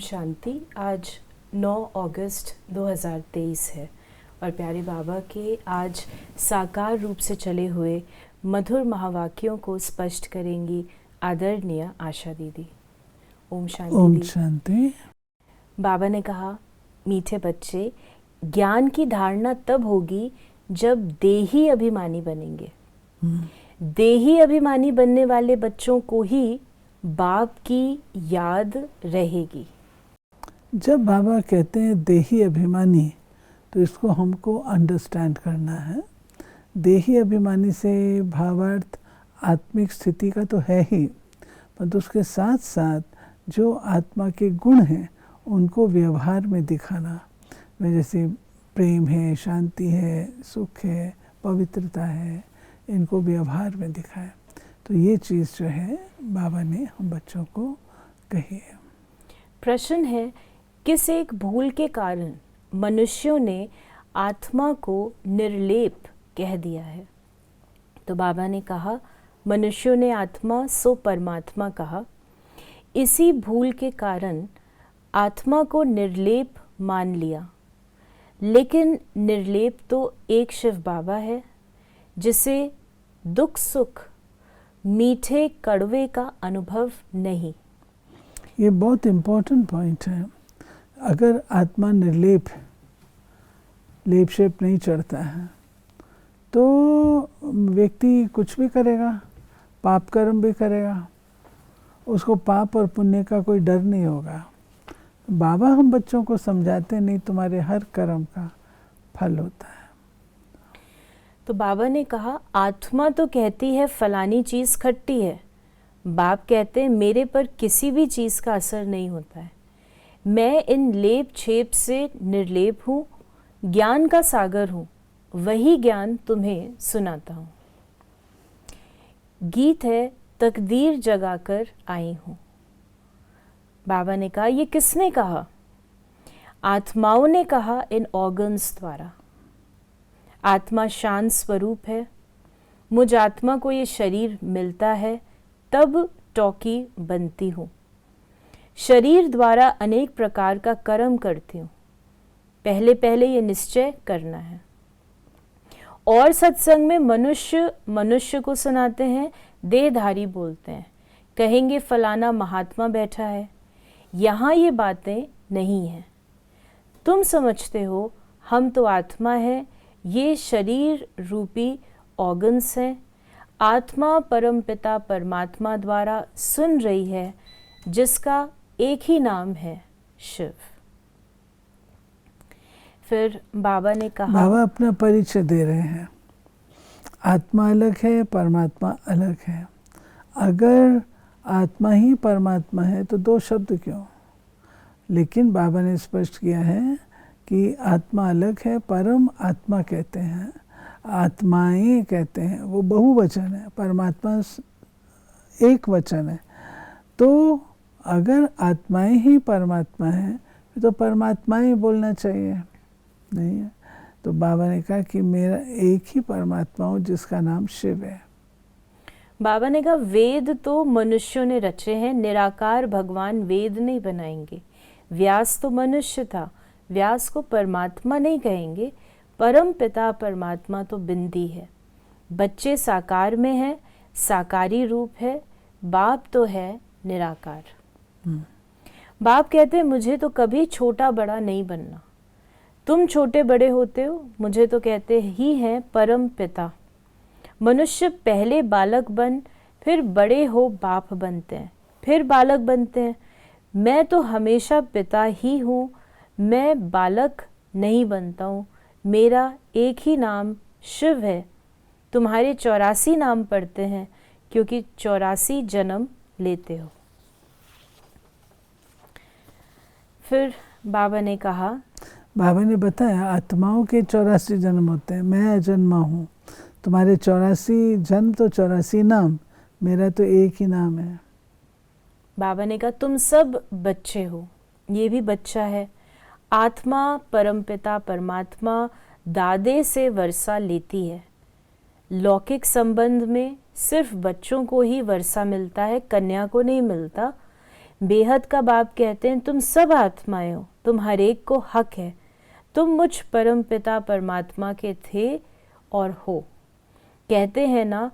शांति। आज 9 अगस्त 2023 है और प्यारे बाबा के आज साकार रूप से चले हुए मधुर महावाक्यों को स्पष्ट करेंगी आदरणीय आशा दीदी। ओम शांति। ओम शांति। बाबा ने कहा, मीठे बच्चे, ज्ञान की धारणा तब होगी जब देही अभिमानी बनेंगे। देही अभिमानी बनने वाले बच्चों को ही बाप की याद रहेगी। जब बाबा कहते हैं देही अभिमानी, तो इसको हमको अंडरस्टैंड करना है। देही अभिमानी से भावार्थ आत्मिक स्थिति का तो है ही, पर उसके साथ साथ जो आत्मा के गुण हैं उनको व्यवहार में दिखाना, जैसे प्रेम है, शांति है, सुख है, पवित्रता है, इनको व्यवहार में दिखाए। तो ये चीज़ जो है बाबा ने हम बच्चों को कही है। प्रश्न है, किस एक भूल के कारण मनुष्यों ने आत्मा को निर्लेप कह दिया है? तो बाबा ने कहा, मनुष्यों ने आत्मा सो परमात्मा कहा। इसी भूल के कारण आत्मा को निर्लेप मान लिया। लेकिन निर्लेप तो एक शिव बाबा है, जिसे दुख सुख मीठे कड़वे का अनुभव नहीं। ये बहुत इम्पोर्टेंट पॉइंट है। अगर आत्मा निर्लेप लेप शेप नहीं चढ़ता है तो व्यक्ति कुछ भी करेगा, पाप कर्म भी करेगा, उसको पाप और पुण्य का कोई डर नहीं होगा। बाबा हम बच्चों को समझाते नहीं, तुम्हारे हर कर्म का फल होता है। तो बाबा ने कहा, आत्मा तो कहती है फलानी चीज़ खट्टी है, बाप कहते हैं मेरे पर किसी भी चीज़ का असर नहीं होता है। मैं इन लेप छेप से निर्लेप हूँ, ज्ञान का सागर हूँ, वही ज्ञान तुम्हें सुनाता हूँ। गीत है, तकदीर जगाकर आई हूँ। बाबा ने कहा, ये किसने कहा? आत्माओं ने कहा इन ऑर्गन्स द्वारा। आत्मा शांत स्वरूप है। मुझ आत्मा को ये शरीर मिलता है तब टॉकी बनती हूँ। शरीर द्वारा अनेक प्रकार का कर्म करती हूँ। पहले पहले ये निश्चय करना है। और सत्संग में मनुष्य को सुनाते हैं, देहधारी बोलते हैं, कहेंगे फलाना महात्मा बैठा है। यहाँ ये बातें नहीं हैं। तुम समझते हो हम तो आत्मा है, ये शरीर रूपी ऑर्गन्स हैं। आत्मा परमपिता परमात्मा द्वारा सुन रही है, जिसका एक ही नाम है शिव। फिर बाबा ने कहा, बाबा अपना परिचय दे रहे हैं। आत्मा अलग है, परमात्मा अलग है। अगर आत्मा ही परमात्मा है तो दो शब्द क्यों? लेकिन बाबा ने स्पष्ट किया है कि आत्मा अलग है, परम आत्मा कहते हैं, आत्माएं कहते हैं, वो बहुवचन है, परमात्मा एक वचन है। तो अगर आत्माएं ही परमात्मा हैं तो परमात्माएं बोलना चाहिए, नहीं है? तो बाबा ने कहा कि मेरा एक ही परमात्मा हूँ जिसका नाम शिव है। बाबा ने कहा, वेद तो मनुष्यों ने रचे हैं, निराकार भगवान वेद नहीं बनाएंगे। व्यास तो मनुष्य था, व्यास को परमात्मा नहीं कहेंगे। परम पिता परमात्मा तो बिंदी है। बच्चे साकार में है, साकारी रूप है। बाप तो है निराकार। बाप कहते हैं मुझे तो कभी छोटा बड़ा नहीं बनना। तुम छोटे बड़े होते हो, मुझे तो कहते ही हैं परम पिता। मनुष्य पहले बालक बन, फिर बड़े हो बाप बनते हैं, फिर बालक बनते हैं। मैं तो हमेशा पिता ही हूँ, मैं बालक नहीं बनता हूँ। मेरा एक ही नाम शिव है। तुम्हारे 84 नाम पढ़ते हैं क्योंकि 84 जन्म लेते हो। फिर बाबा ने कहा, बाबा ने बताया आत्माओं के 84 जन्म होते हैं, मैं अजन्मा हूँ। तुम्हारे 84 जन्म तो 84 नाम, मेरा तो एक ही नाम है। बाबा ने कहा, तुम सब बच्चे हो, ये भी बच्चा है। आत्मा परमपिता परमात्मा दादे से वर्षा लेती है। लौकिक संबंध में सिर्फ बच्चों को ही वर्षा मिलता है, कन्या को नहीं मिलता। बेहद का बाप कहते हैं तुम सब आत्माएं हो, तुम हर एक को हक है, तुम मुझ परम पिता परमात्मा के थे और हो। कहते हैं ना,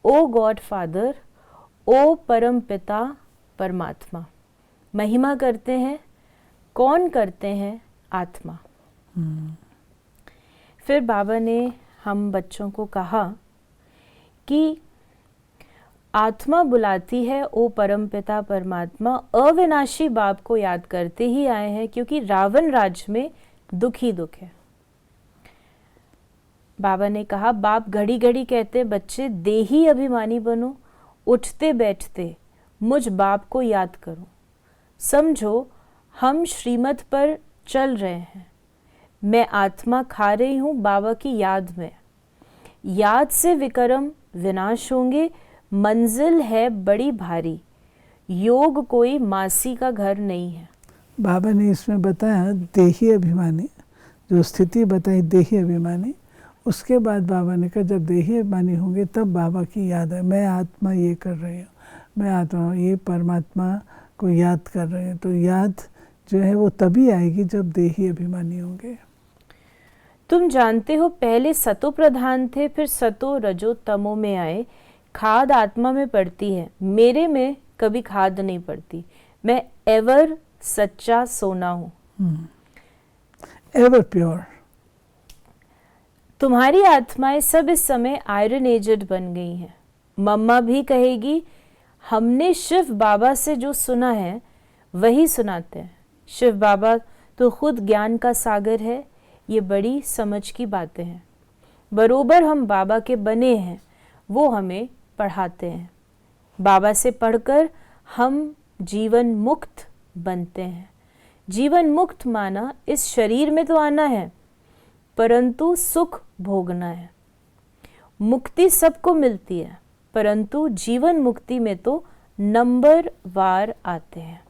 ओ गॉड फादर, ओ परम पिता परमात्मा। महिमा करते हैं कौन? करते हैं आत्मा। फिर बाबा ने हम बच्चों को कहा कि आत्मा बुलाती है ओ परम पिता परमात्मा, अविनाशी बाप को याद करते ही आए हैं, क्योंकि रावण राज्य में दुख ही दुख है। बाबा ने कहा बाप घड़ी घड़ी कहते बच्चे देही अभिमानी बनो, उठते बैठते मुझ बाप को याद करो। समझो हम श्रीमत पर चल रहे हैं, मैं आत्मा खा रही हूँ बाबा की याद में। याद से विक्रम विनाश होंगे, मंजिल है बड़ी भारी, योग कोई मासी का घर नहीं है। बाबा ने इसमें बताया देही अभिमानी, जो स्थिति बताई देही अभिमानी, उसके बाद बाबा ने कहा जब देही अभिमानी होंगे तब बाबा की याद है, मैं आत्मा ये कर रही हूँ, मैं आत्मा ये परमात्मा को याद कर रहे हैं। तो याद जो है वो तभी आएगी जब देही अभिमानी होंगे। तुम जानते हो पहले सतो प्रधान थे, फिर सतो रजो तमो में आए। खाद आत्मा में पड़ती है, मेरे में कभी खाद नहीं पड़ती। मैं एवर सच्चा सोना हूँ, एवर प्योर। तुम्हारी आत्माएं सब इस समय आयरन एजेड बन गई हैं। मम्मा भी कहेगी हमने शिव बाबा से जो सुना है वही सुनाते हैं। शिव बाबा तो खुद ज्ञान का सागर है, ये बड़ी समझ की बातें हैं। बरोबर हम बाबा के बने हैं, वो हमें पढ़ाते हैं। बाबा से पढ़कर हम जीवन मुक्त बनते हैं। जीवन मुक्त माना इस शरीर में तो आना है, परंतु सुख भोगना है। मुक्ति सबको मिलती है, परंतु जीवन मुक्ति में तो नंबर वार आते हैं।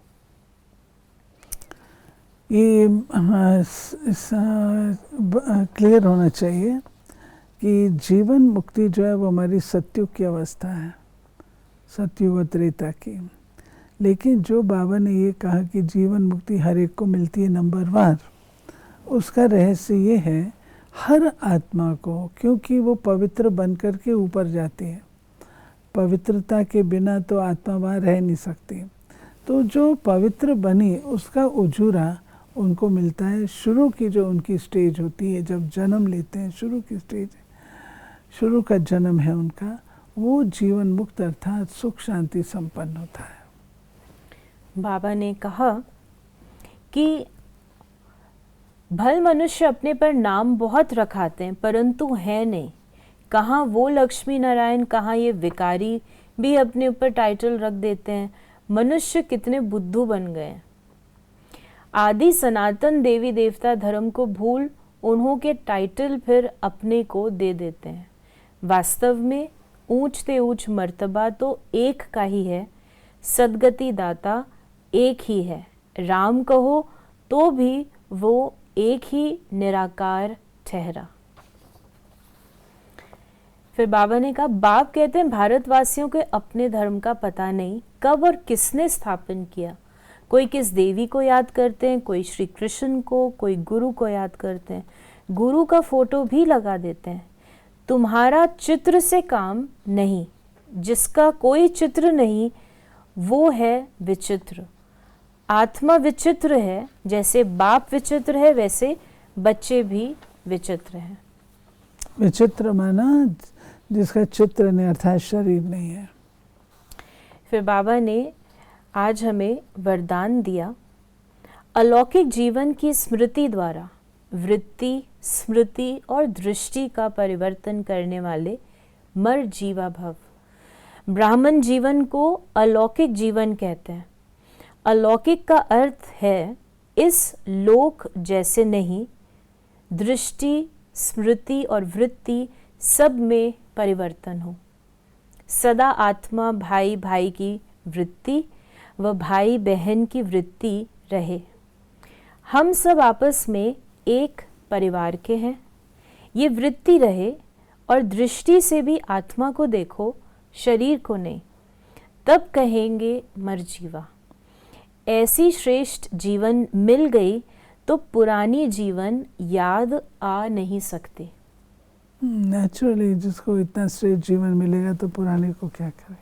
ये क्लियर होना चाहिए कि जीवन मुक्ति जो है वो हमारी सत्युग की अवस्था है, सत्युग त्रेता की। लेकिन जो बाबा ने ये कहा कि जीवन मुक्ति हर एक को मिलती है नंबर वार, उसका रहस्य ये है हर आत्मा को, क्योंकि वो पवित्र बनकर के ऊपर जाती है। पवित्रता के बिना तो आत्मा वहाँ रह नहीं सकती। तो जो पवित्र बनी उसका उजूरा उनको मिलता है। शुरू की जो उनकी स्टेज होती है, जब जन्म लेते हैं, शुरू की स्टेज, शुरू का जन्म है उनका, वो जीवन मुक्त अर्थात सुख शांति संपन्न होता है। बाबा ने कहा कि भल मनुष्य अपने पर नाम बहुत रखाते हैं, परंतु है नहीं। कहाँ वो लक्ष्मी नारायण, कहाँ ये विकारी भी अपने ऊपर टाइटल रख देते हैं। मनुष्य कितने बुद्धू बन गए हैं। आदि सनातन देवी देवता धर्म को भूल उन्हों के टाइटल फिर अपने को दे देते हैं। वास्तव में ऊंच से ऊंच मर्तबा तो एक का ही है, सदगति दाता एक ही है। राम कहो तो भी वो एक ही निराकार ठहरा। फिर बाबा ने कहा बाप कहते हैं भारतवासियों के अपने धर्म का पता नहीं कब और किसने स्थापन किया। कोई किस देवी को याद करते हैं, कोई श्री कृष्ण को, कोई गुरु को याद करते हैं। गुरु का फोटो भी लगा देते हैं। तुम्हारा चित्र से काम नहीं, जिसका कोई चित्र नहीं वो है विचित्र। आत्मा विचित्र है, जैसे बाप विचित्र है वैसे बच्चे भी विचित्र हैं। विचित्र माना जिसका चित्र नहीं अर्थात शरीर नहीं है। फिर बाबा ने आज हमें वरदान दिया, अलौकिक जीवन की स्मृति द्वारा वृत्ति, स्मृति और दृष्टि का परिवर्तन करने वाले मर जीवा भव। ब्राह्मण जीवन को अलौकिक जीवन कहते हैं। अलौकिक का अर्थ है इस लोक जैसे नहीं, दृष्टि, स्मृति और वृत्ति सब में परिवर्तन हो। सदा आत्मा भाई भाई की वृत्ति व भाई बहन की वृत्ति रहे। हम सब आपस में एक परिवार के हैं, ये वृत्ति रहे। और दृष्टि से भी आत्मा को देखो, शरीर को नहीं, तब कहेंगे मर जीवा। ऐसी श्रेष्ठ जीवन मिल गई तो पुरानी जीवन याद आ नहीं सकते। नेचुरली जिसको इतना श्रेष्ठ जीवन मिलेगा तो पुराने को क्या करे।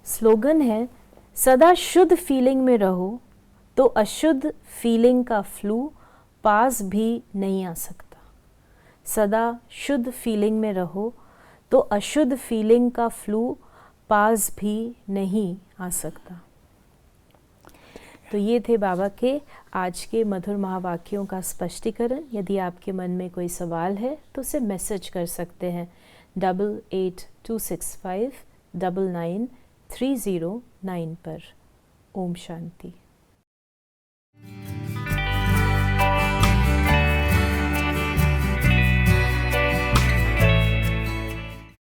स्लोगन है, सदा शुद्ध फीलिंग में रहो तो अशुद्ध फीलिंग का फ्लू पास भी नहीं आ सकता। सदा शुद्ध फीलिंग में रहो तो अशुद्ध फीलिंग का फ्लू पास भी नहीं आ सकता। तो ये थे बाबा के आज के मधुर महावाक्यों का स्पष्टीकरण। यदि आपके मन में कोई सवाल है तो उसे मैसेज कर सकते हैं 8826599309 पर। ओम शांति।